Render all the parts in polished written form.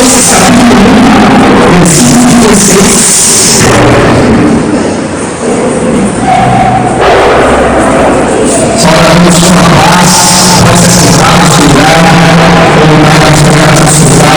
Colossenses capítulo 1, versículo 16. Saudamos com a paz, possa sentar no seu lugar, ou mais para no seu lugar.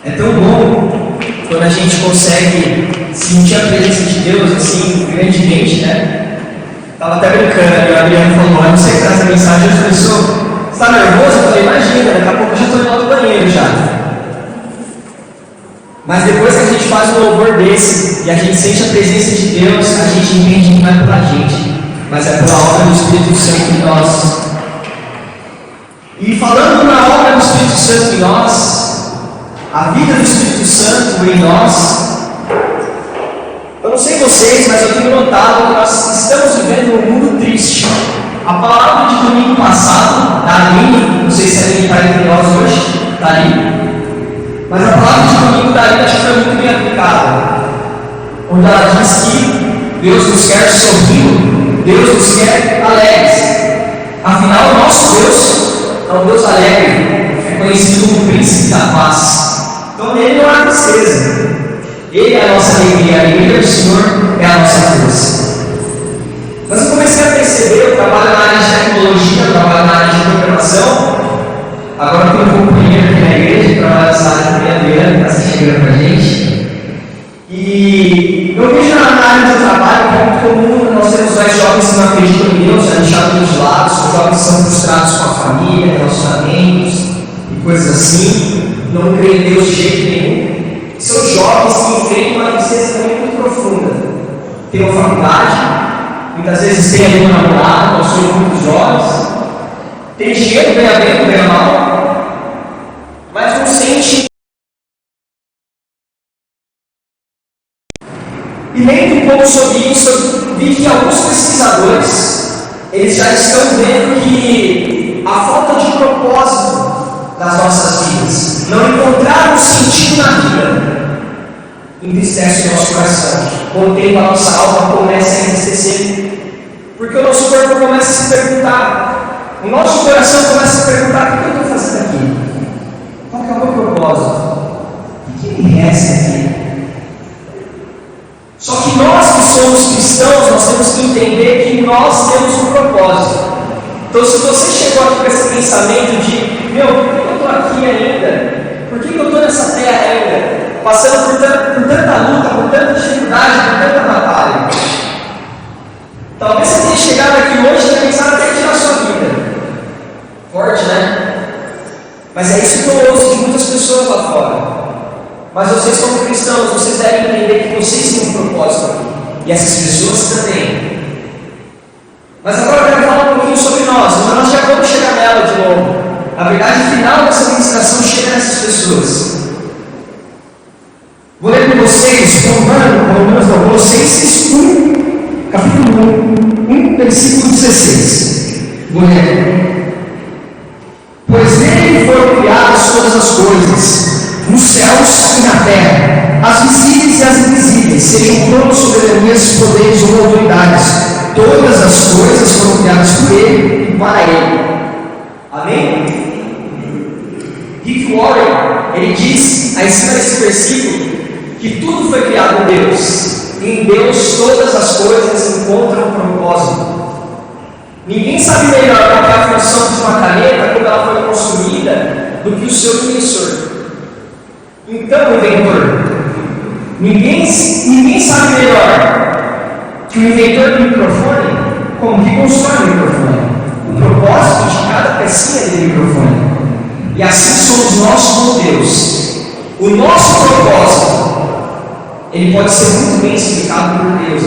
É tão bom quando a gente consegue sentir a presença de Deus assim, grandemente, né? Tava até brincando, a Adriana falou, não sei trazer mensagem, eu falei, você está nervoso? Eu falei, imagina, daqui a pouco eu já estou indo lá no banheiro já. Mas depois que a gente faz um louvor desse e a gente sente a presença de Deus, a gente entende que não é pela gente, mas é pela obra do Espírito Santo em nós. E falando na obra do Espírito Santo em nós, a vida do Espírito Santo em nós, eu não sei vocês, mas eu tenho notado que nós estamos vivendo um mundo triste. A palavra de domingo passado, da Aline, não sei se a Aline está entre nós hoje, está ali, mas a palavra de domingo da Aline acho que foi muito bem aplicada, onde ela diz que Deus nos quer sorrindo, Deus nos quer alegres. Afinal, o nosso Deus é um Deus alegre, é conhecido como Príncipe da Paz. Então Ele não há tristeza, Ele é a nossa alegria, a alegria do Senhor é a nossa força. Mas eu comecei a perceber, eu trabalho na área de tecnologia, eu trabalho na área de programação, agora eu tenho um companheiro aqui na igreja que trabalha nessa área também, a Adriana, que está chegando para a gente. E eu vejo na área do trabalho que é muito comum, nós temos mais jovens que não acreditam em Deus, já deixados de lado, são jovens que são frustrados com a família, relacionamentos e coisas assim, não creem em Deus de jeito nenhum. São jovens que enfrentam uma tristeza também muito profunda. Tem uma faculdade, muitas vezes tem ali um namorado, nós somos muitos jovens, tem dinheiro, ganha bem, ganha mal, mas não sente. E lendo um pouco sobre isso, eu vi que alguns pesquisadores, eles já estão vendo que a falta de propósito das nossas vidas, não encontrar um sentido na vida, entristece o nosso coração. Com o tempo a nossa alma começa a entristecer, porque o nosso corpo começa a se perguntar, o nosso coração começa a se perguntar, o que eu estou fazendo aqui? Qual que é o meu propósito? O que me resta aqui? Só que nós que somos cristãos, nós temos que entender que nós temos um propósito. Então, se você chegou aqui com esse pensamento de, por que eu estou aqui ainda? Por que eu estou nessa terra ainda? Passando por tanta luta, por tanta dificuldade, por tanta batalha. Talvez você tenha chegado aqui hoje e tenha pensado até tirar a sua vida. Forte, né? Mas é isso que eu ouço de muitas pessoas lá fora. Mas vocês, como cristãos, vocês devem entender que vocês têm um propósito aqui. E essas pessoas também. Mas agora eu quero falar um pouquinho sobre nós. Mas nós já vamos chegar nela de novo. A verdade final dessa ministração chega nessas pessoas. Vou ler com vocês, Colossenses 1, capítulo 1, versículo 16. Vou ler. Pois nele foram criadas todas as coisas, nos céus e na terra, as visíveis e as invisíveis, sejam tronos, soberanias, poderes ou autoridades. Todas as coisas foram criadas por Ele e para Ele. Amém? Rick Warren, ele diz, aí em cima desse versículo, que tudo foi criado por Deus. E em Deus todas as coisas encontram um propósito. Ninguém sabe melhor qual é a função de uma caneta quando ela foi construída do que o seu inventor. Então, inventor, ninguém sabe melhor que o inventor do microfone como que constrói o microfone, o propósito de cada pecinha do microfone. E assim somos nós com Deus. O nosso propósito, ele pode ser muito bem explicado por Deus.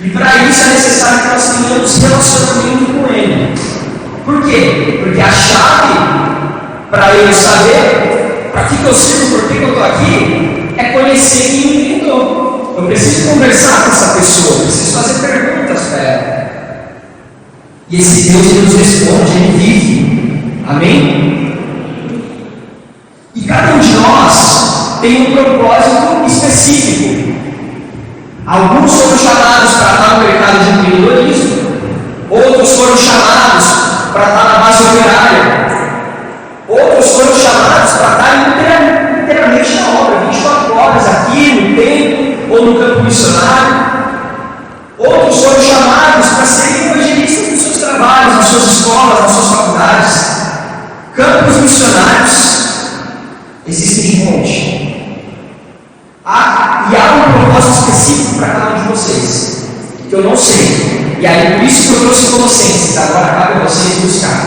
E para isso é necessário que nós tenhamos relacionamento com Ele. Por quê? Porque a chave para eu saber para que eu sirvo, por que eu estou aqui, é conhecer quem me inventou. Eu preciso conversar com essa pessoa, eu preciso fazer perguntas para E esse Deus que nos responde, Ele vive. Amém? E cada um de nós tem um propósito específico. Alguns foram chamados para estar no mercado de empreendedorismo, outros foram chamados para estar na base operária, outros foram chamados para estar inteiramente na obra, 24 horas aqui no templo ou no campo missionário. Outros foram chamados para serem evangelistas nos seus trabalhos, nas suas escolas, nas suas faculdades. Campos missionários existem de monte. E há um propósito específico para cada um de vocês, que eu não sei. E aí por isso que eu trouxe Colossenses, agora cabe a vocês buscar.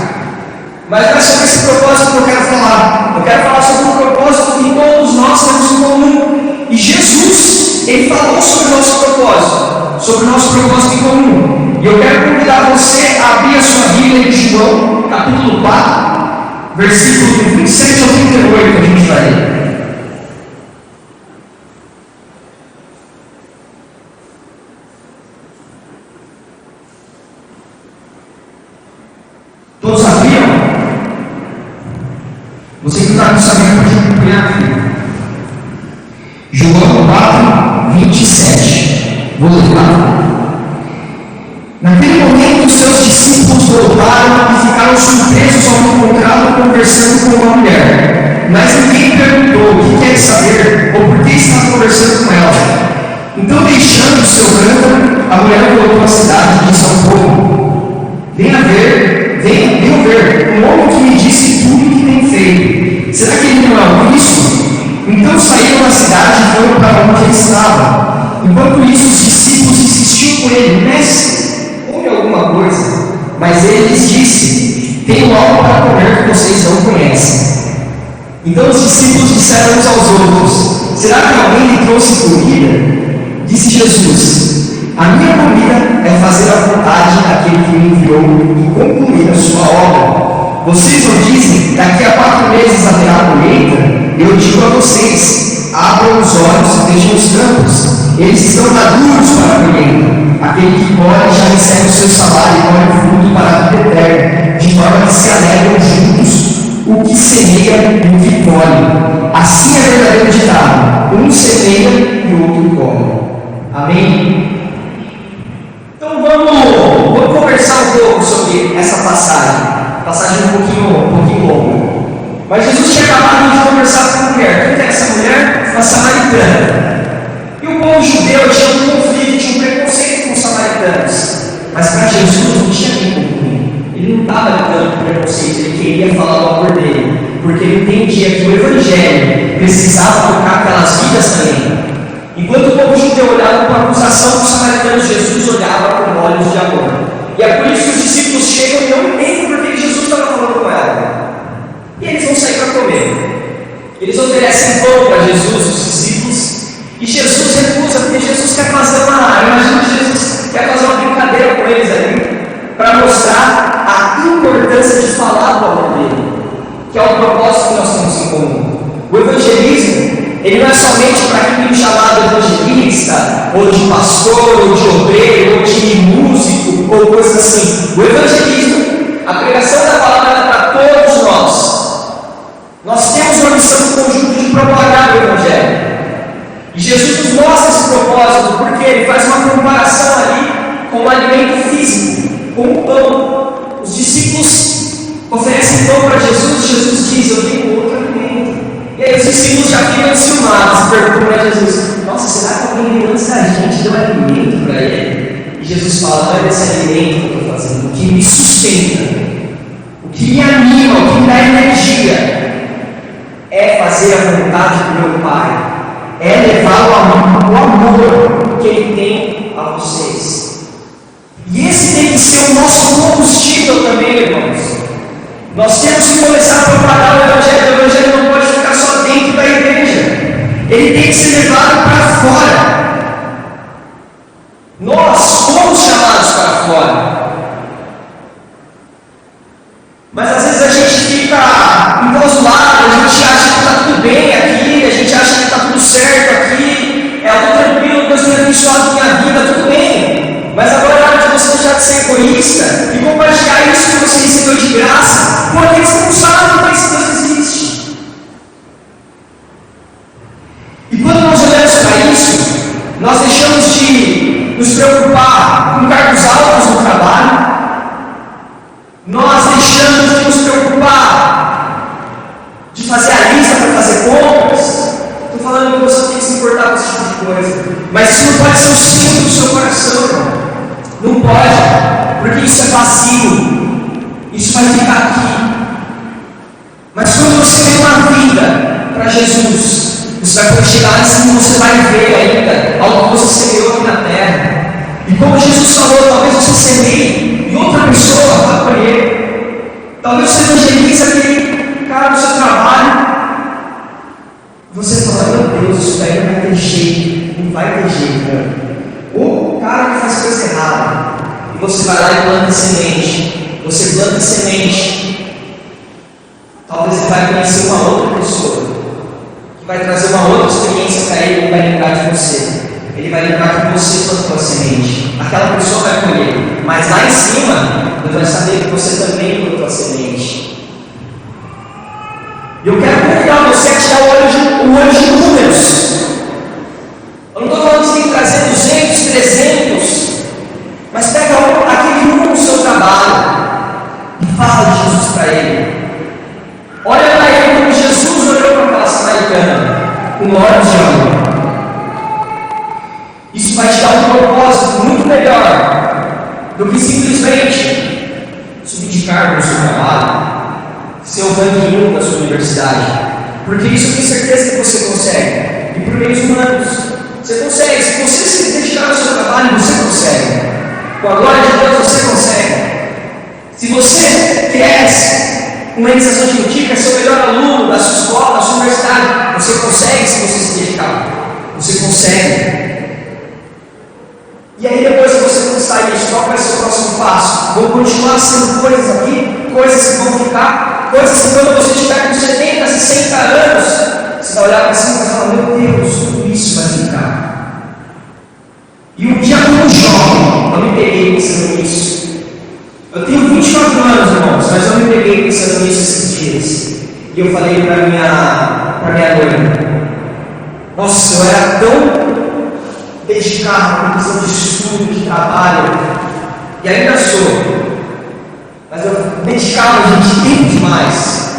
Mas não é sobre esse propósito que eu quero falar. Eu quero falar sobre um propósito que todos nós temos em comum. E Jesus, Ele falou sobre o nosso propósito, sobre o nosso propósito em comum. E eu quero convidar você a abrir a sua Bíblia em João, capítulo 4, versículo 27 ao 38, a gente vai ler. Todos sabiam? Você que está sabendo pode acompanhar aqui. João 4, 27. Vou ler lá. Naquele momento, os seus discípulos voltaram e ficaram surpresos ao encontrá-lo conversando com uma mulher. Mas ninguém perguntou o que quer saber ou por que está conversando com ela. Então, deixando o seu cântaro, a mulher voltou à cidade e disse ao povo: venham ver um homem que me disse tudo o que tem feito. Será que ele não é o Cristo? Então saíram da cidade e foram para onde ele estava. Enquanto isso, os discípulos insistiam com ele: mestre, come alguma coisa. Mas ele lhes disse: tenho algo para comer que vocês não conhecem. Então os discípulos disseram uns aos outros: será que alguém lhe trouxe comida? Disse Jesus: a minha comida é fazer a vontade daquele que me enviou e concluir a sua obra. Vocês não dizem: daqui a 4 meses haverá colheita? Eu digo a vocês: abram os olhos e vejam os campos. Eles estão maduros para a colheita. Aquele que colhe já recebe o seu salário e colhe o fruto para a vida eterna, de forma que se alegram juntos o que semeia e o que colhe. Assim é verdadeiro ditado: um semeia e o outro colhe. Amém? Então vamos conversar um pouco sobre essa passagem um pouquinho longa. Mas Jesus tinha acabado de conversar com a mulher. Quem é essa mulher? Uma samaritana. E o povo judeu tinha um conflito, tinha um preconceito com os samaritanos. Mas para Jesus não tinha nem conflito. Ele não estava lidando com preconceito, ele queria falar do amor dele, porque ele entendia que o Evangelho precisava tocar aquelas vidas também. Enquanto o povo judeu olhava com acusação dos samaritanos, Jesus olhava com olhos de amor. E é por isso que os discípulos chegam e não entendem porque Jesus estava falando com ela. E eles vão sair para comer. Eles oferecem pão para Jesus, os discípulos, e Jesus recusa, porque Jesus quer fazer imagina que Jesus quer fazer uma brincadeira com eles ali, para mostrar a importância de falar do amor dele, que é o propósito que nós temos em comum. O evangelismo, ele não é somente para quem é chamado evangelista, ou de pastor, ou de obreiro, ou de músico, ou coisa assim. O evangelismo, a pregação da palavra é para todos nós. Nós temos uma missão conjunta de propagar o Evangelho. E Jesus nos mostra esse propósito, porque ele faz uma comparação ali com o alimento físico, com o pão. Os discípulos oferecem pão para Jesus, Jesus diz: eu tenho outro alimento. E aí os discípulos já ficam enciumados e perguntam para Jesus: nossa, será que alguém antes da gente deu alimento para ele? E Jesus fala: não é desse alimento que eu estou fazendo, o que me sustenta, o que me anima, o que me dá energia, é fazer a vontade do meu Pai, é levar o amor que Ele tem a vocês. E esse tem que ser o nosso combustível também, irmãos. Nós temos que começar a propagar o Evangelho. O Evangelho não pode ficar só dentro da igreja, ele tem que ser levado para fora. Nós fomos chamados para fora, mas às vezes a gente fica enclausulado, a gente acha que está tudo bem aqui, a gente acha que está tudo certo aqui, é de nos preocupar com cargos altos no trabalho, nós deixamos de nos preocupar de fazer a lista para fazer compras. Estou falando que você tem que se importar com esse tipo de coisa, mas isso não pode ser o centro do seu coração, irmão. Não pode, porque isso é vazio, isso vai ficar aqui. Mas quando você tem uma vida para Jesus, você vai poder chegar lá em cima e você vai ver ainda algo que você semeou aqui na terra. E como Jesus falou, talvez você semeie e outra pessoa vai colher. Talvez você evangelize aquele cara do seu trabalho. Você fala, meu Deus, isso daí não vai ter jeito, não vai ter jeito, né? Ou o cara que faz coisa errada, e você vai lá e planta semente, você planta semente, talvez ele vai conhecer uma outra pessoa, que vai trazer uma outra experiência para ele, e vai lembrar de você. Ele vai lembrar que você plantou a semente, aquela pessoa vai colher, mas lá em cima, ele vai saber que você também plantou a semente. E eu quero convidar você a tirar o olho de números. Eu não estou falando que você tem que trazer 200, 300, mas pega aquele número do seu trabalho e fala de Jesus para ele. Olha para ele como Jesus olhou para aquela samaritana, com olhos de amor. Isso vai te dar um propósito muito melhor do que simplesmente subir de cargo no seu trabalho, ser o ranking 1 da sua universidade, porque isso eu tenho certeza que você consegue, e por meios humanos, você consegue. Se você se dedicar ao seu trabalho, você consegue, com a glória de Deus você consegue. Se você quer uma iniciação científica, ser o melhor aluno da sua escola, da sua universidade, você consegue se você se dedicar, você consegue. E aí depois que você conquistar isso, qual vai ser o próximo passo? Vão continuar sendo coisas aqui, coisas que vão ficar, coisas que quando você estiver com 70, 60 anos, você vai olhar para cima e vai falar, meu Deus, tudo isso vai ficar. E um dia como jovem, eu me peguei pensando nisso. Eu tenho 24 anos, irmãos, mas eu me peguei pensando nisso esses dias. E eu falei para minha noiva, nossa, eu era tão dedicado à questão de estudo, de trabalho, e ainda sou, mas eu dedicava tempo demais.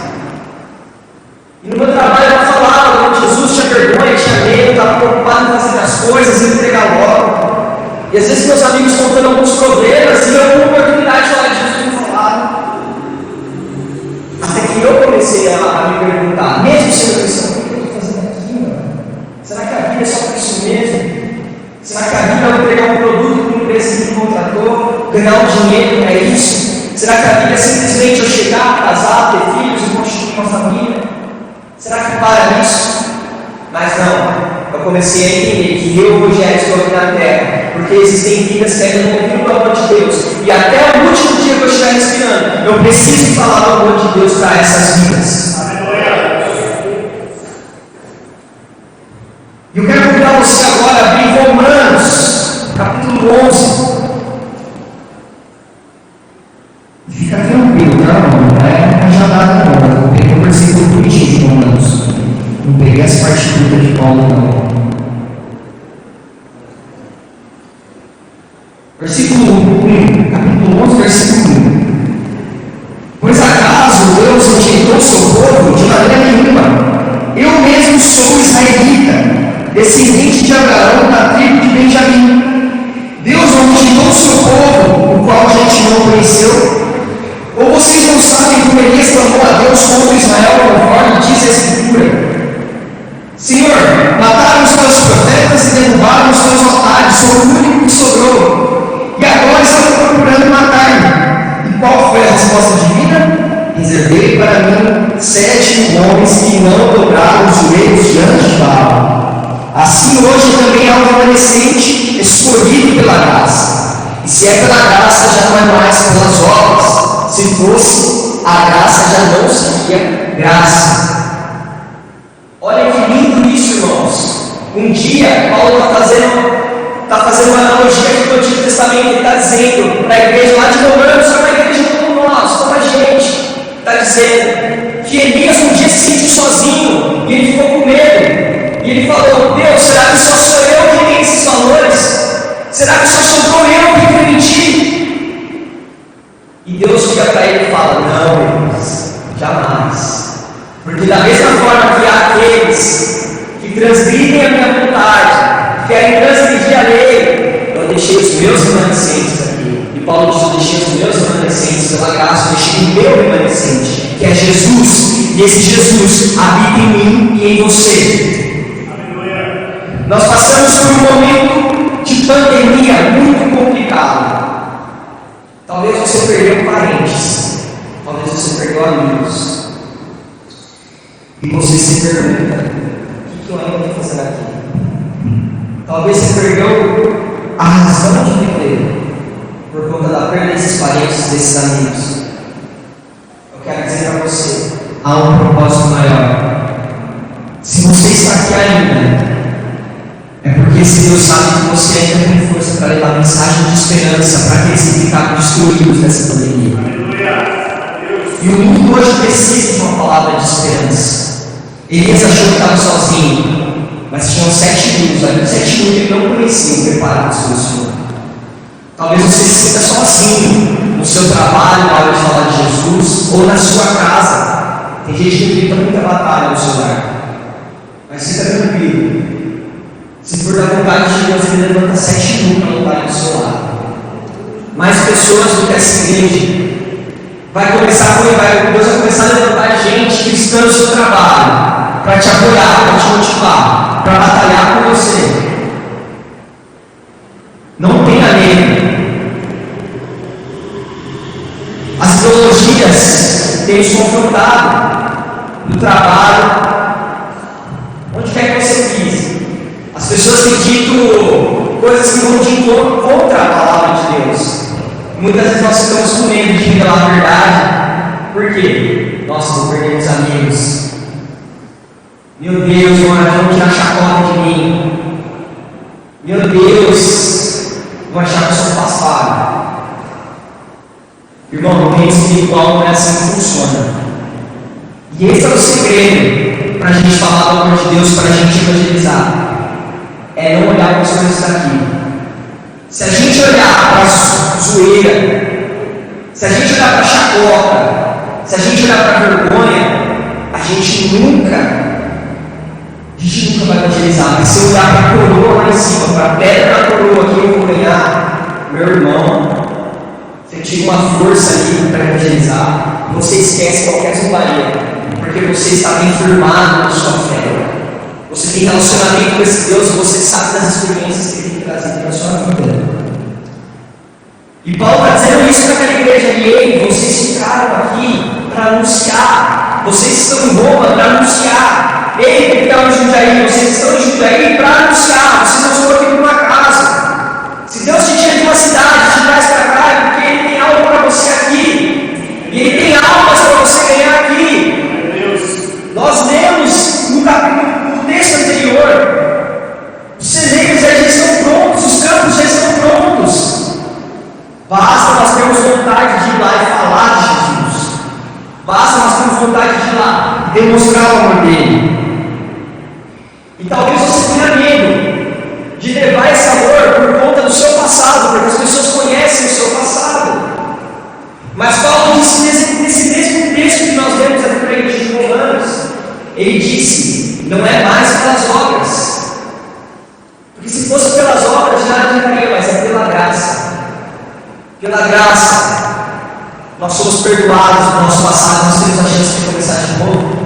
E no meu trabalho eu falava que Jesus tinha vergonha, tinha medo, estava preocupado em fazer as coisas, em entregar logo. E às vezes meus amigos contando alguns problemas, e eu com a oportunidade de falar de Jesus não falava. Até que eu comecei a me perguntar, mesmo sendo cristão, o que eu estou fazendo aqui, mano? Será que a vida é só por isso mesmo? Será que a vida é entregar um produto para uma empresa que me contratou, ganhar um dinheiro, é isso? Será que a vida é simplesmente eu chegar, casar, ter filhos e constituir uma família? Será que para nisso? Mas não, eu comecei a entender que eu hoje estou aqui na terra, porque existem vidas que ainda não ouviram o amor de Deus, e até o último dia que eu estiver respirando, eu preciso falar do amor de Deus para essas vidas. E eu quero convidar você agora a abrir Romanos, capítulo 11. Fica tranquilo, tá, irmão? Não é rajadada, não. Eu peguei o versículo 20 de Romanos. Não peguei as partituras de Paulo, não. Versículo 1, capítulo 11, versículo 1. Pois acaso Deus rejeitou seu povo? De maneira nenhuma. Eu mesmo sou israelita, descendente de Abraão, da tribo de Benjamim. Deus não rejeitou o seu povo, o qual a gente não conheceu? Ou vocês não sabem como Elias clamou a Deus contra Israel, conforme diz a Escritura? Senhor, mataram os teus profetas e derrubaram os teus altares, sou o único que sobrou. E agora estão procurando matar-me. E qual foi a resposta divina? Reservei para mim 7 homens que não dobraram os joelhos diante de Baal. Assim hoje também há um remanescente escolhido pela graça. E se é pela graça, já não é mais pelas obras. Se fosse, a graça já não seria graça. Olha que lindo isso, irmãos. Um dia, Paulo está fazendo uma analogia aqui do Antigo Testamento. Ele está dizendo para a igreja lá de Romanos, que é uma igreja como nós, como a gente. Está dizendo que Elias um dia se sentiu sozinho e ele ficou com medo. E ele falou, Deus, será que só sou eu que tenho esses valores? para ele e fala: não, Deus, jamais. Porque da mesma forma que há aqueles que transgridem a minha vontade, que querem transgredir a lei, eu deixei os meus remanescentes aqui. E Paulo diz: eu deixei os meus remanescentes pela graça, eu deixei o meu remanescente, que é Jesus. E esse Jesus habita em mim e em você. Aleluia. Nós passamos por um momento de pandemia muito complicado. Talvez você perdeu parentes, talvez você perdeu amigos. E você se pergunta: o que eu ainda estou fazendo aqui? Talvez você perdeu a razão de viver por conta da perda desses parentes, desses amigos. Eu quero dizer para você: há um propósito maior. Se você está aqui ainda, é porque esse Deus sabe que você ainda tem força para levar mensagem de esperança para aqueles que ficaram destruídos nessa pandemia. E o mundo hoje precisa de uma palavra de esperança. Elias achou que estava sozinho, mas tinham 7 mil, ali 7 mil que ele não conhecia, preparados pelo Senhor. Talvez você se sinta sozinho no seu trabalho, na hora de falar de Jesus, ou na sua casa. Tem gente que grita muita batalha no seu lar, mas fica tranquilo. Se for da vontade de Deus, ele levanta 7 mil para lutar do seu lado. Mais pessoas do que essa igreja. Deus vai começar a levantar gente cristã no seu trabalho, para te apoiar, para te motivar, para batalhar com você. Não tenha medo. As ideologias têm nos confrontado no trabalho, onde quer que você pise. As pessoas têm dito coisas que vão de encontro contra a palavra de Deus. Muitas vezes nós ficamos com medo de revelar a verdade. Por quê? Nossa, vou perder os amigos. Meu Deus, vão tirar chacota de mim. Meu Deus, vão achar que eu sou passado. Irmão, no reino espiritual não é assim que funciona. E esse é o segredo para a gente falar do amor de Deus, para a gente evangelizar. É não olhar para as coisas daqui. Se a gente olhar para a zoeira, se a gente olhar para a chacota, se a gente olhar para a vergonha, a gente nunca vai evangelizar. Mas se eu olhar para a coroa lá em cima, para a pedra da coroa que eu vou ganhar, meu irmão, você tira uma força ali para evangelizar, você esquece qualquer zombaria, porque você está bem firmado na sua fé. Você tem relacionamento com esse Deus, você sabe das experiências que Ele tem trazido para a sua vida. E Paulo está dizendo isso para aquela igreja ali: ei, vocês ficaram aqui para anunciar, vocês estão em Roma para anunciar. Ei, que estão em Jundiaí, vocês estão em Jundiaí para anunciar, vocês não estão aqui por uma casa. Se Deus te tira de uma cidade, te traz para cá, é porque Ele tem algo para você aqui, e Ele tem almas para você ganhar aqui. Nós lemos no texto anterior, os celeiros já estão prontos, os campos já estão prontos. Basta nós termos vontade de ir lá e falar de Jesus. Basta nós termos vontade de ir lá e demonstrar o amor dele. E talvez você tenha medo de levar esse amor por conta do seu passado, porque as pessoas conhecem o seu passado. Mas Paulo disse nesse mesmo texto que nós lemos aqui para a igreja de Romanos, ele disse: não é mais pelas obras, porque se fosse pelas obras já adiantaria, mas é pela graça. Pela graça nós somos perdoados do nosso passado, nós temos a chance de começar de novo.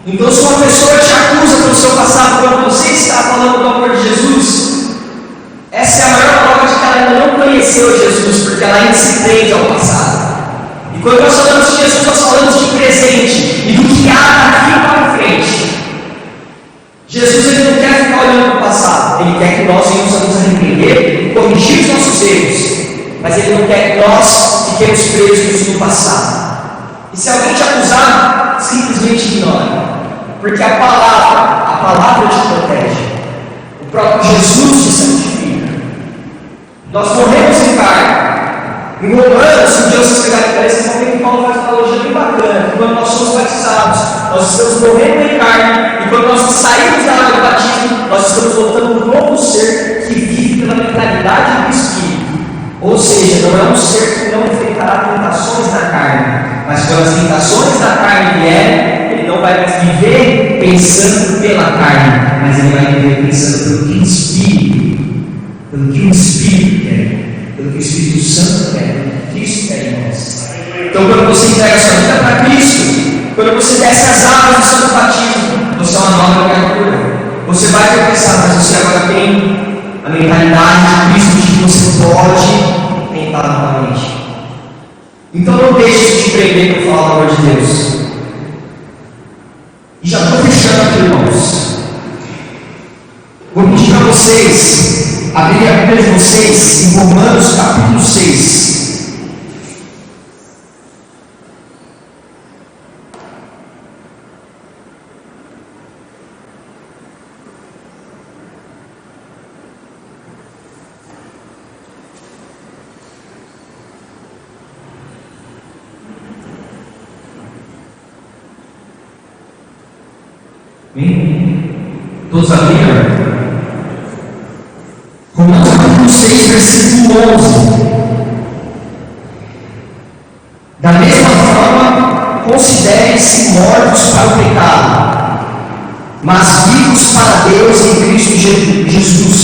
Então, se uma pessoa te acusa pelo seu passado quando você está falando do amor de Jesus, essa é a maior prova de que ela ainda não conheceu Jesus, porque ela ainda se prende ao passado. E quando nós falamos de Jesus, nós falamos de presente e do que há daqui para frente. Jesus, ele não quer ficar olhando para o passado, ele quer que nós venhamos a nos arrepender e corrigir os nossos erros, mas ele não quer que nós fiquemos presos no passado. E se alguém te acusar, simplesmente ignore, porque a palavra te protege, o próprio Jesus te santifica. Nós morremos em carne. Em Romanos, um dia vocês pegarem para esse momento, Paulo faz uma analogia bem bacana, que quando nós somos batizados, nós estamos morrendo em carne, e quando nós saímos da água do batismo, nós estamos voltando um novo ser que vive pela mentalidade do Espírito. Ou seja, não é um ser que não foi enfrentará tentações na carne. Mas quando as tentações da carne vierem, ele não vai viver pensando pela carne, mas ele vai viver pensando pelo que o Espírito quer, pelo que o Espírito Santo quer, pelo que Cristo quer em nós. Então, quando você entrega a sua vida para Cristo, quando você desce as águas do santo batismo, você é uma nova criatura. Você vai tropeçar, mas você agora tem a mentalidade de Cristo de que você pode tentar novamente. Então não deixe de te prender por falar o amor de Deus. E já estou fechando aqui, irmãos. Vou pedir para vocês abrirem a Bíblia de vocês em Romanos capítulo 6. Todos abriram? Romanos capítulo 6, versículo 11. Da mesma forma, considerem-se mortos para o pecado, mas vivos para Deus em Cristo Jesus.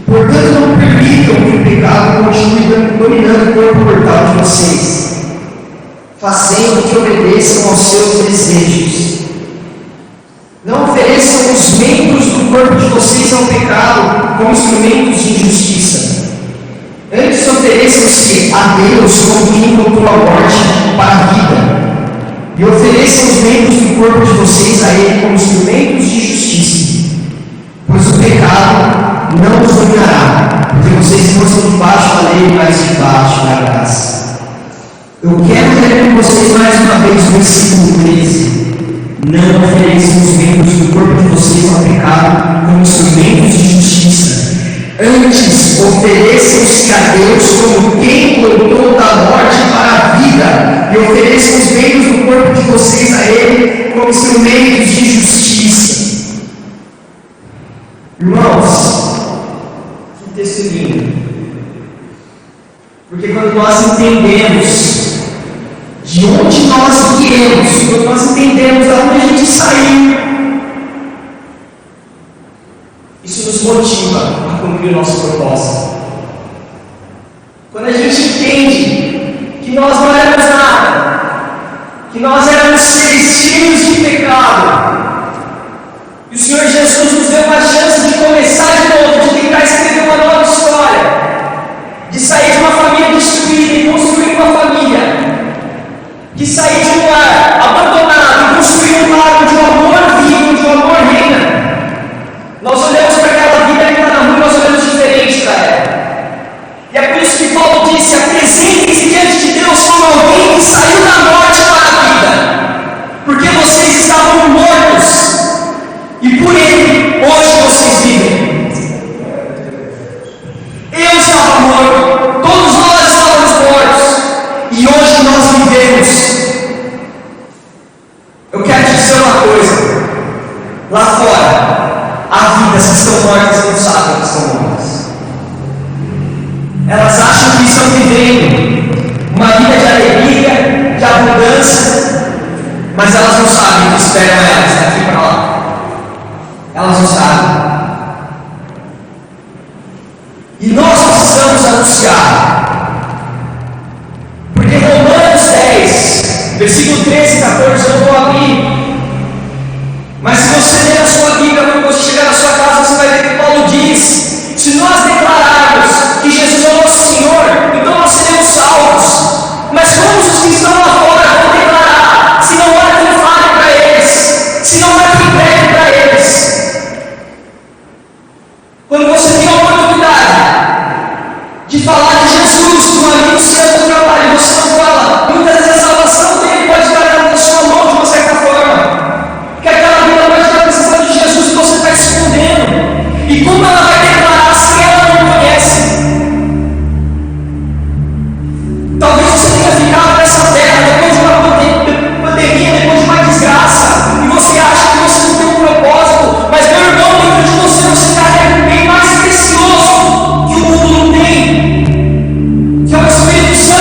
Portanto, não permitam que o pecado continue dominando o corpo mortal de vocês, fazendo que obedeçam aos seus desejos. Não ofereçam os membros do corpo de vocês ao pecado como instrumentos de injustiça. Antes ofereçam-se a Deus como quem encontrou a morte para a vida. E ofereçam os membros do corpo de vocês a Ele como instrumentos de justiça. Pois o pecado não os dominará, porque vocês não estão debaixo da lei, mas debaixo da graça. Eu quero ler com vocês mais uma vez o versículo 13. Não ofereçam os membros do corpo de vocês ao pecado como instrumentos de justiça. Antes, ofereçam-se a Deus como quem voltou da morte para a vida, e ofereçam os membros do corpo de vocês a Ele como instrumentos de justiça. Irmãos, que texto lindo. Porque quando nós entendemos de onde nós viemos, quando nós entendemos de onde a gente saiu, isso nos motiva a cumprir o nosso propósito. Quando a gente entende que nós não éramos nada, que nós éramos seres cheios de pecado, e o Senhor Jesus nos deu uma chance de começar de novo, de tentar escrever uma nova história, de sair de uma família destruída e construir uma família, de sair de um lar abandonado e construir um lar onde o amor vive, onde o amor reina. Nós olhamos para aquela vida que está na rua, nós olhamos diferente para ela. E é por isso que Paulo disse: apresentem-se diante de Deus como alguém que saiu da morte para a vida, porque vocês estavam mortos e por Ele hoje vocês vivem. Eu estava morto, todos nós estávamos mortos, e hoje nós vivemos. Eu quero te dizer uma coisa: lá fora, há vidas que estão mortas e não sabem que estão mortas. Elas acham que estão vivendo uma vida de alegria, de abundância, mas elas não sabem o que esperam elas daqui para lá. Elas não sabem. E nós precisamos anunciar, porque Romanos 10, versículo 13 e 14, eu não vou abrir, mas se você ler a sua Bíblia, quando você chegar na sua casa, você vai ver que Paulo diz: se nós declararmos que Jesus é o nosso Senhor, então nós seremos salvos. Mas como os que estão lá fora vão declarar, se não há quem fale para eles, se não há quem pregue para eles? Quando você tem a oportunidade de falar de Jesus, do amigo seu do trabalho, você não fala, muitas vezes a salvação dele pode estar na sua mão de uma certa forma, porque aquela vida pode estar precisando de Jesus e você está escondendo. E como ela vai declarar se ela não conhece? Talvez você tenha ficado nessa terra depois de uma pandemia, depois de uma desgraça, e você acha que você não tem um propósito, mas meu irmão, dentro de você carrega um bem mais precioso que o mundo não tem, que é o Espírito Santo.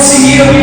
Senhor,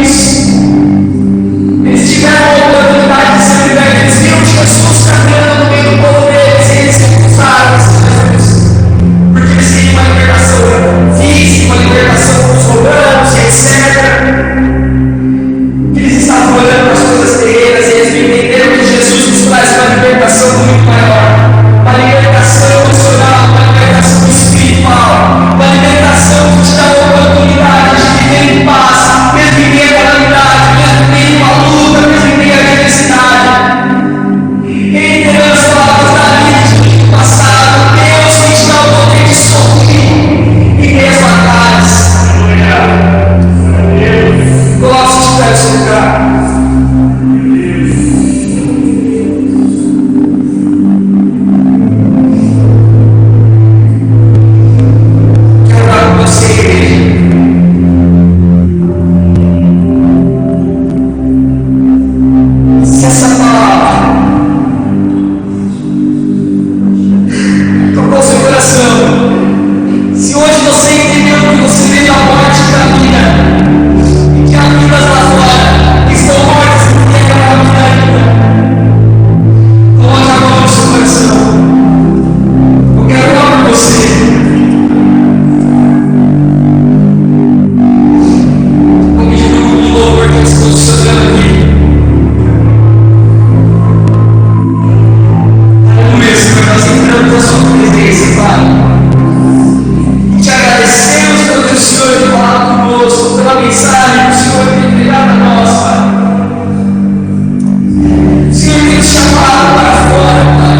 tem te chamado para fora, Pai,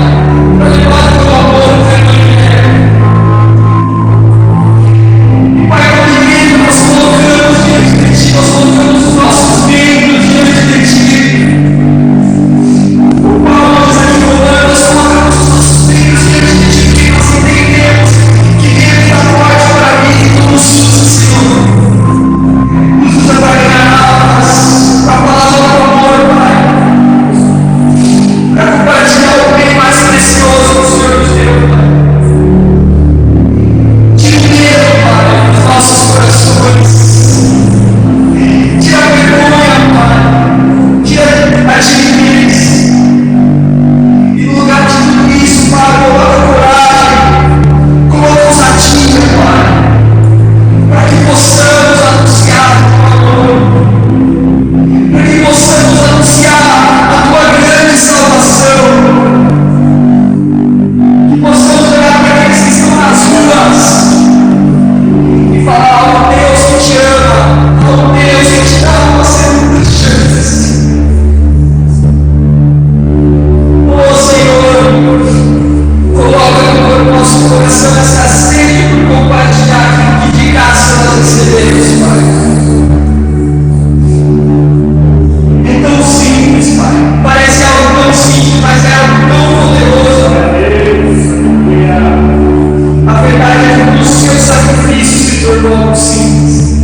para levar o teu amor, nosso coração essa sede por compartilhar aquilo que de graça nós recebemos, Pai. É tão simples, Pai. Parece algo tão simples, mas é algo tão poderoso, A verdade é que o seu sacrifício se tornou algo simples.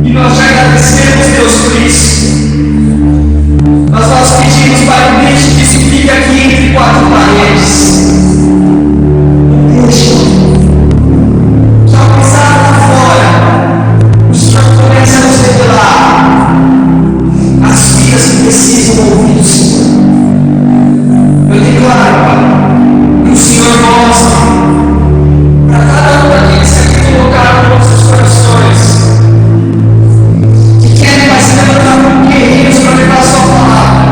E nós te agradecemos, Deus, por isso. Mas nós pedimos, Pai, deixe que isso fique aqui entre quatro paredes. Deixe que ao pisar lá fora, o Senhor comece a nos revelar as vidas que precisam ouvir o Senhor. Eu declaro, Pai, que o Senhor mostra para cada um daqueles que aqui colocaram nossos corações, que querem mais se levantar como guerreiros para levar a sua palavra.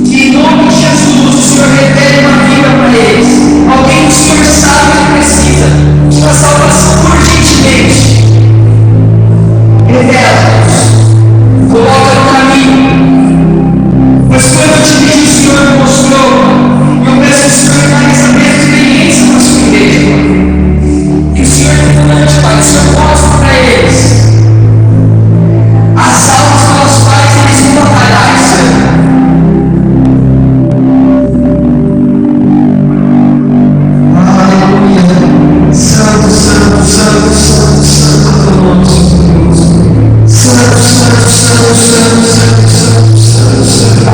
Que em nome de Jesus o Senhor revele uma vida para eles. Alguém que o Senhor sabe que precisa de uma salvação urgentemente. Revela-nos, coloca no caminho. Pois quando eu te pedi, o Senhor me mostrou. E eu peço ao Senhor que dá essa mesma experiência com a sua igreja. Que o Senhor levante, Pai, o Senhor mostre para eles as almas pelas quais eles vão batalhar, Senhor. Aleluia. Santo, santo, santo, santo, santo, conosco. Santo, santo, santo, santo, santo, santo, santo, santo.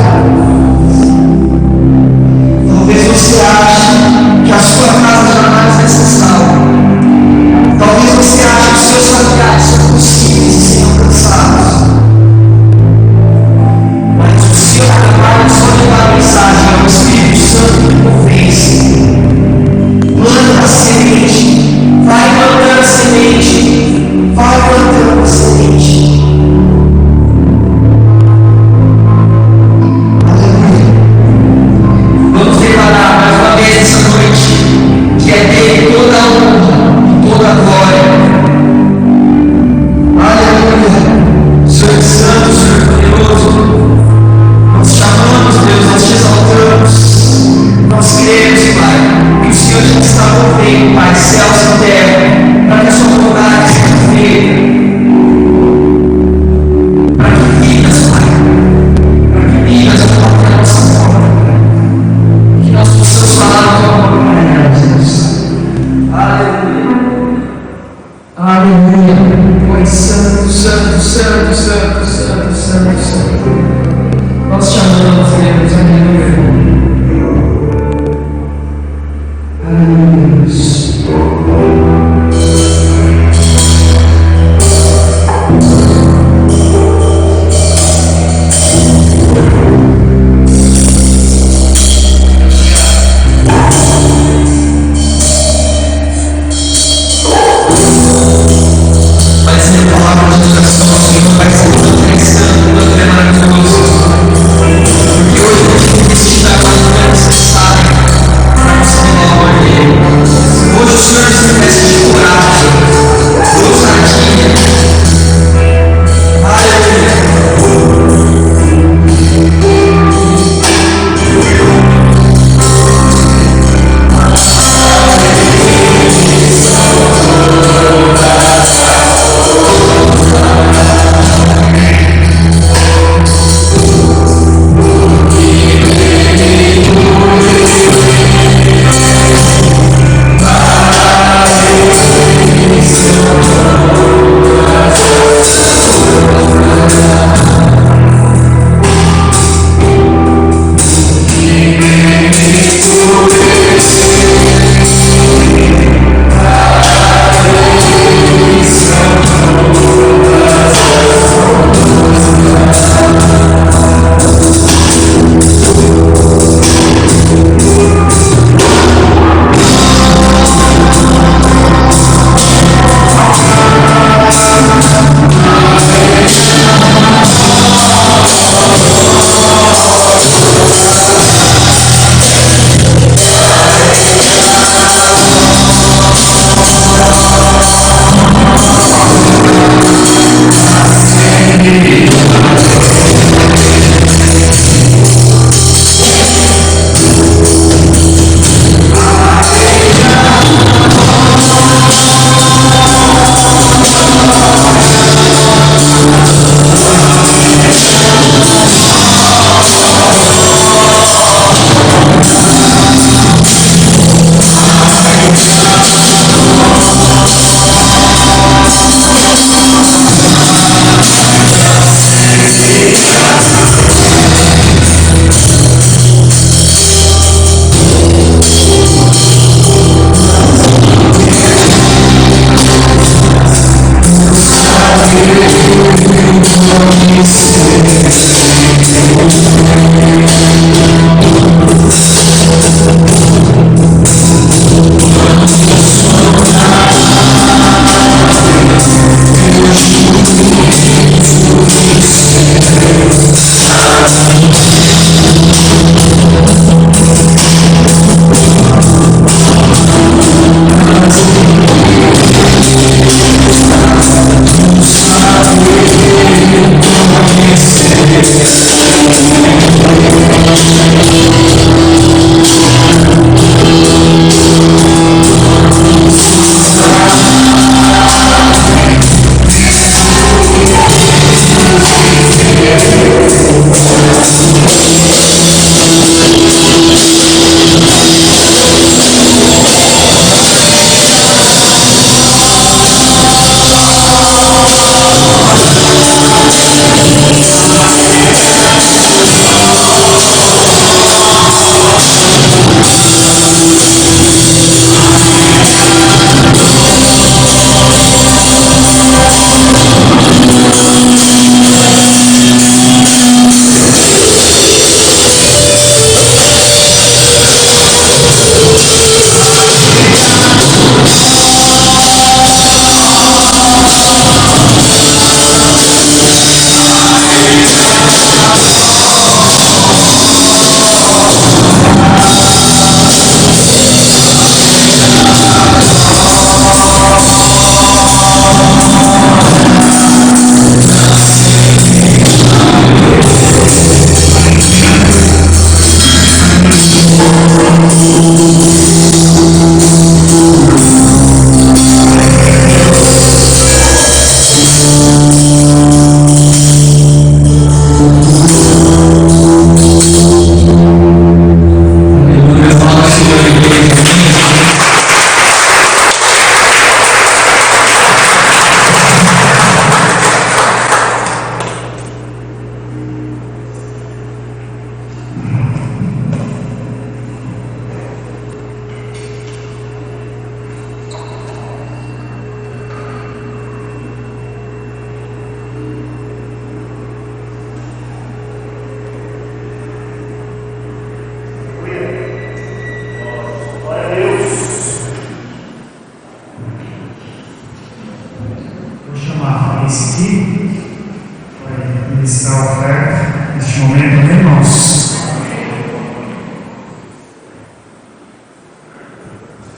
Talvez você ache que a sua casa jamais vai ser salva. Talvez você ache que os seus familiares são possíveis e serão alcançados. Mas o seu trabalho é só levar a mensagem ao Espírito Santo que convence. Planta a semente. Vai plantando a semente. Vai plantando a semente. Aleluia. Vamos declarar mais uma vez essa noite que é dele toda a honra e toda a glória. Aleluia. Senhor Santo, Senhor poderoso, nós te amamos, Deus, nós te exaltamos. Nós cremos, Pai, que o Senhor já está movendo, Pai, céus e terra, para que a sua vontade seja feita. Para que vidas, Pai, para que vidas coloquem a nossa porta, que nós possamos falar do amor para Deus. Aleluia. Aleluia. Pois santo, santo, santo, santo, santo, santo, santo. Nós te amamos, Deus. Aleluia. Aleluia. Vai ser a palavra de oração ao Senhor, vai ser tão interessante, tão maravilhoso. Porque hoje a gente precisa agora do que é necessário para você ver o amor dele. Hoje o Senhor se veste de coragem, de ousadia. Aleluia.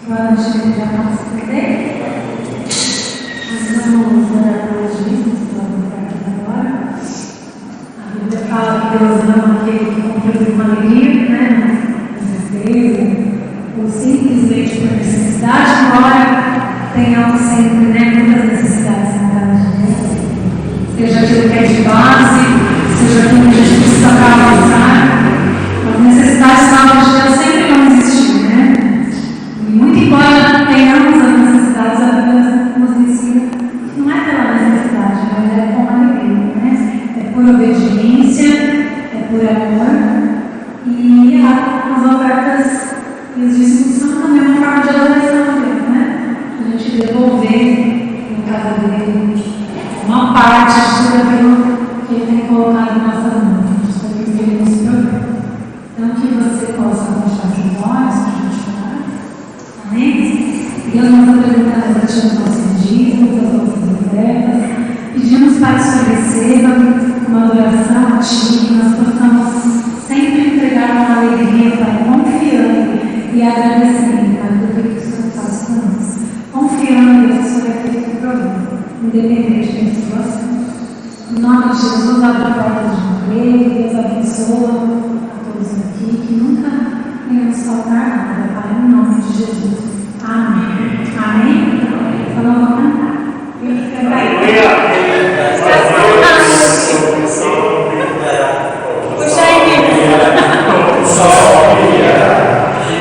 Agora a gente já passa por dentro. Nós vamos orar pelas vidas, vamos orar aqui agora. A Bíblia fala que Deus ama aquele que comprou uma alegria, né? Tristeza, ou simplesmente por necessidade, embora tenhamos sempre, né, muitas necessidades na casa de Deus. Seja aquilo que é de base, seja aquilo que a gente precisa para avançar. As necessidades na obra de Deus sempre vão existir, né? E muito embora tenhamos as necessidades, a Bíblia nos ensina que não é pela necessidade, mas é com alegria, né? É por obediência, é por amor. E as ofertas e os dízimos são também uma forma de adoração a Deus, né? A gente devolver, no caso dele, uma parte de tudo aquilo que Ele tem colocado em nossas mãos, para que Ele nos provê. Então, que você possa mostrar seus olhos para a gente orar. Amém? Deus, nós apresentamos a Ti os nossos dízimos, as nossas ofertas. Pedimos, Pai, que o Senhor receba uma adoração a Ti, que nós possamos sempre entregar uma alegria, Pai, confiando e agradecendo, Pai, por tudo que o Senhor faz por nós. Confiando, Deus, que o Senhor é aquele que provê, independente da situação. Em nome de Jesus, abre a porta de emprego, Deus abençoa a todos aqui, que nunca venhamos faltar nada, Pai, em nome de Jesus. Amém. Amém? Então, vamos cantar. Puxa aí,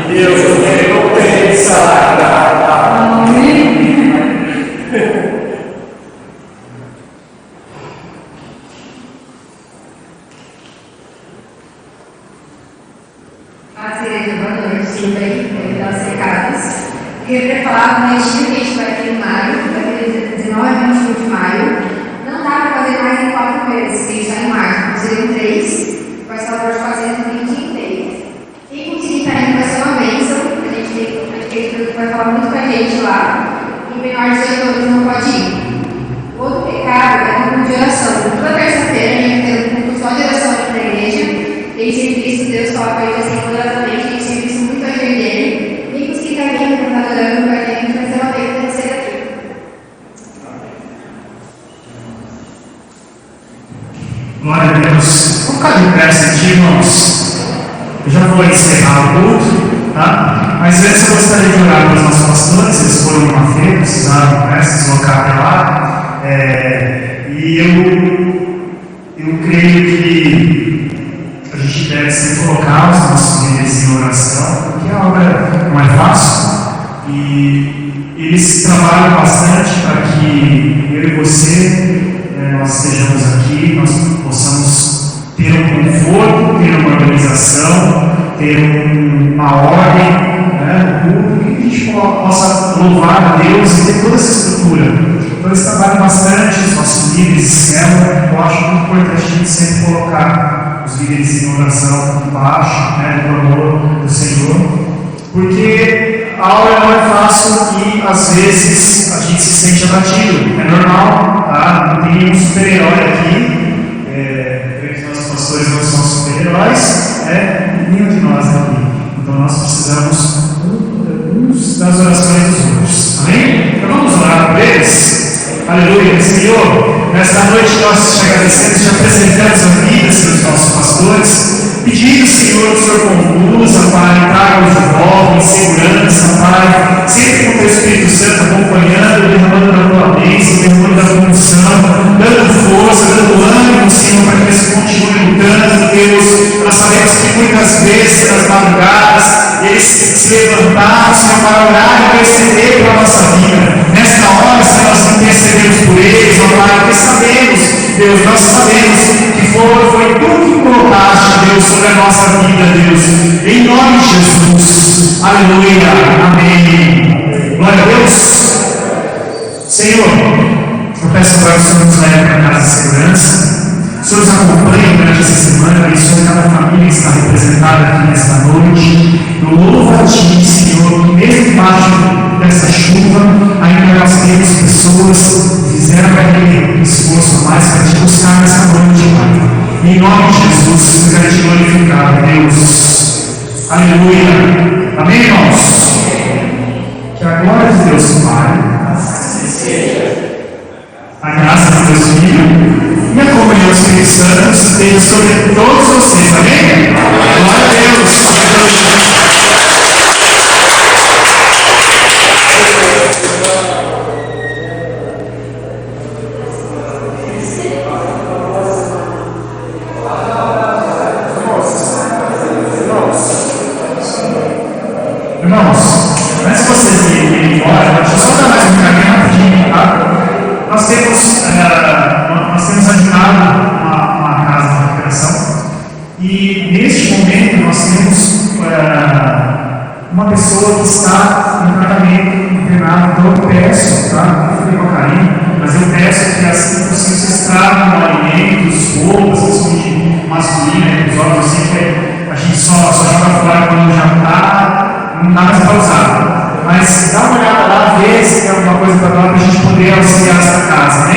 Deus recompensará. Amém. Boa noite, tudo bem? Vou dar os recados. Queria ter falado do retiro que a gente vai ter em maio, vai ter 19 a 21 de maio. Não dá para fazer mais em 4 meses, que a gente está em março, então seriam 3. Vai ser o valor de 420 inteiros. Quem conseguir estar indo vai ser uma bênção, a gente vai falar muito com a gente lá. E menor de 18 anos não pode ir. Outro pecado é um culto de oração. Toda terça-feira a gente tem um culto só de oração aqui na igreja. Tem sempre visto Deus falar com a gente assim poderosamente, tem sempre visto muito a agir dele. Quem conseguir estar aqui, quem está adorando com a gente, vai ser uma bênção de ser aqui. Glória a Deus. Vamos ficar de pé, aqui, irmãos. Eu já vou encerrar o culto, tá? Mas antes eu gostaria de orar para os nossos pastores. Eles foram numa feira, precisaram se deslocar até lá. E eu creio que a gente deve sempre colocar os nossos líderes em oração, porque a obra não é fácil. E eles trabalham bastante para que eu e você nós estejamos aqui, nós possamos ter um conforto, ter uma organização, ter uma ordem, no culto, que a gente possa louvar a Deus e ter toda essa estrutura. Então eles trabalham bastante, os nossos líderes de célula. Eu acho muito importante a gente sempre colocar os líderes em oração embaixo, no amor do Senhor, porque a obra não é fácil e às vezes a gente se sente abatido, é normal, tá? Não tem nenhum super-herói aqui, os nossos pastores não são super-heróis, nenhum de nós aqui. Então nós precisamos uns das orações dos outros, amém? Então vamos orar por eles. Aleluia, Senhor, nesta noite nós te agradecemos, te apresentamos a vida dos nossos pastores, pedindo, Senhor, que o Senhor conduza, Pai, traga-os de volta em segurança, Pai, sempre com o Teu Espírito Santo acompanhando, derramando da Tua bênção, derramando da Tua unção, dando força, dando ânimo, Senhor, para que eles continuem lutando, Deus. Nós sabemos que muitas vezes, nas madrugadas, eles se levantaram, Senhor, para orar e interceder pela nossa vida. Nesta hora, Senhor, nós intercedemos por eles, ó Pai, porque sabemos, Deus, nós sabemos que foi Tu que colocaste, Deus, sobre a nossa vida, Deus. Em nome de Jesus. Aleluia. Amém. Glória a Deus. Senhor, eu peço agora que o Senhor nos leve para casa de segurança. O Senhor nos acompanhe durante essa semana, abençoe cada família que está representada aqui nesta noite. Eu louvo a Ti, Senhor, que mesmo debaixo dessa chuva, ainda nós temos pessoas que fizeram aquele esforço a mais para Te buscar nessa noite, Pai. Em nome de Jesus, eu quero Te glorificar, Deus. Aleluia. Amém, irmãos? Que a glória de Deus Pai, a graça de Deus Filho e a comunhão do Espírito Santo esteja sobre todos vocês, amém? Glória a Deus! Irmãos, antes de vocês irem embora, deixa eu só dar mais um caminho rapidinho, tá? Nós temos animado uma casa de recuperação e neste momento nós temos uma pessoa que está em tratamento internado. Então eu peço, tá? Eu falei com carinho, mas eu peço que assim que vocês tragam alimentos, roupas, principalmente masculina, episódios assim, que a gente só joga fora quando já está, não dá mais para usar. Mas dá uma olhada lá, vê se tem alguma coisa para lá para a gente poder auxiliar essa casa, né?